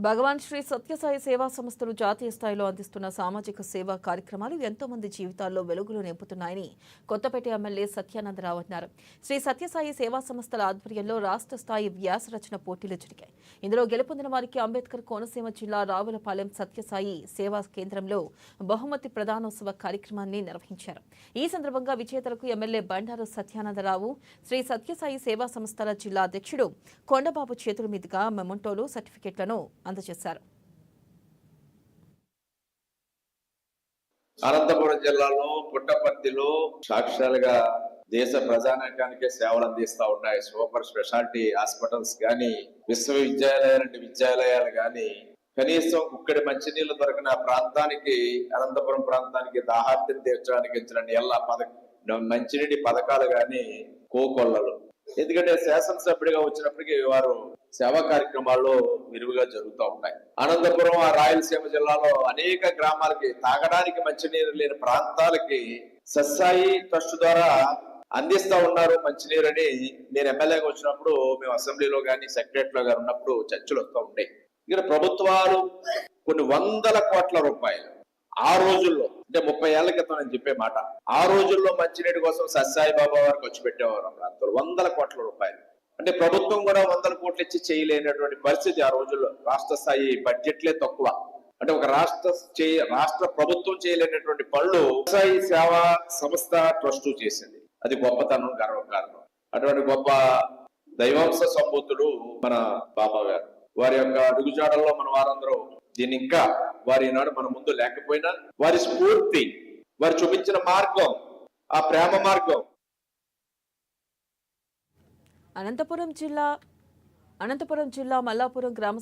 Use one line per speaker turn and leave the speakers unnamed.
భగవాన్ శ్రీ సత్యసాయి సేవా సంస్థలు జాతీయ స్థాయిలో అందిస్తున్న సామాజిక సేవా కార్యక్రమాలు ఎంతో మంది జీవితాల్లో వెలుగులు నింపుతున్నాయని కొత్తపేట ఎమ్మెల్యే సత్యానందరావు అన్నారు. శ్రీ సత్యసాయి సేవా సంస్థల ఆధ్వర్యంలో రాష్ట్ర స్థాయి వ్యాస రచన పోటీలు జరిగాయి. ఇందులో గెలుపొందిన వారికి అంబేద్కర్ కోనసీమ జిల్లా రావులపాలెం సత్యసాయి సేవా కేంద్రంలో బహుమతి ప్రదానోత్సవ కార్యక్రమాన్ని నిర్వహించారు. ఈ సందర్భంగా విజేతలకు ఎమ్మెల్యే బండారు సత్యానందరావు శ్రీ సత్యసాయి సేవా సంస్థల జిల్లా అధ్యక్షుడు కొండబాబు చేతుల మీదుగా మెమోంటోలు, సర్టిఫికెట్లను అందజేశారు.
అనంతపురం జిల్లాలో పుట్టపర్తిలో సాక్షాలుగా దేశ ప్రజానీకానికి సేవలు అందిస్తా ఉన్నాయి. సూపర్ స్పెషాలిటీ హాస్పిటల్స్ గాని, విద్యాలయాలు గాని, కనీసం కుక్కడి మంచినీళ్లు దొరికిన ప్రాంతానికి, అనంతపురం ప్రాంతానికి దాహార్తిని తీర్చడానికి ఇచ్చిన మంచినీటి పథకాలు గాని, కోకొల్లలు. ఎందుకంటే శాసనసభ్యుడిగా వచ్చినప్పటికీ వారు సేవా కార్యక్రమాల్లో విరివిగా జరుగుతూ ఉంటాయి. అనంతపురం, ఆ రాయలసీమ జిల్లాలో అనేక గ్రామాలకి తాగడానికి మంచినీరు లేని ప్రాంతాలకి సత్యసాయి ట్రస్ట్ ద్వారా అందిస్తా ఉన్నారు మంచినీరని. నేను ఎమ్మెల్యేగా వచ్చినప్పుడు, మేము అసెంబ్లీలో కానీ సెక్రటరీలో గారు ఉన్నప్పుడు చర్చలు వస్తూ ఉంటాయి. ఇక్కడ ప్రభుత్వాలు కొన్ని వందల కోట్ల రూపాయలు ఆ రోజుల్లో, అంటే 30 ఏళ్ల క్రితం నేను చెప్పే మాట, ఆ రోజుల్లో మంచినీటి కోసం సత్యసాయి బాబా వారు ఖర్చు పెట్టేవారు. ఆ ప్రాంతంలో వందల కోట్ల రూపాయలు. అంటే ప్రభుత్వం కూడా 100 కోట్లు ఇచ్చి చేయలేనటువంటి పరిస్థితి ఆ రోజుల్లో. రాష్ట్ర స్థాయి బడ్జెట్లే తక్కువ. అంటే ఒక రాష్ట్ర ప్రభుత్వం చేయలేనటువంటి పనులు సత్యసాయి సేవా సంస్థ ట్రస్ట్ చేసింది. అది గొప్పతనం, గర్వకారణం. అటువంటి గొప్ప దైవాంశ సంబూతుడు మన బాబా గారు. వారి యొక్క అడుగుజాడల్లో మన వారందరూ దీన్ని ఇంకా వారి నాడు మన ముందు లేకపోయినా వారి స్ఫూర్తి, వారు చూపించిన మార్గం, ఆ ప్రేమ మార్గం.
అనంతపురం జిల్లా మల్లాపురం గ్రామ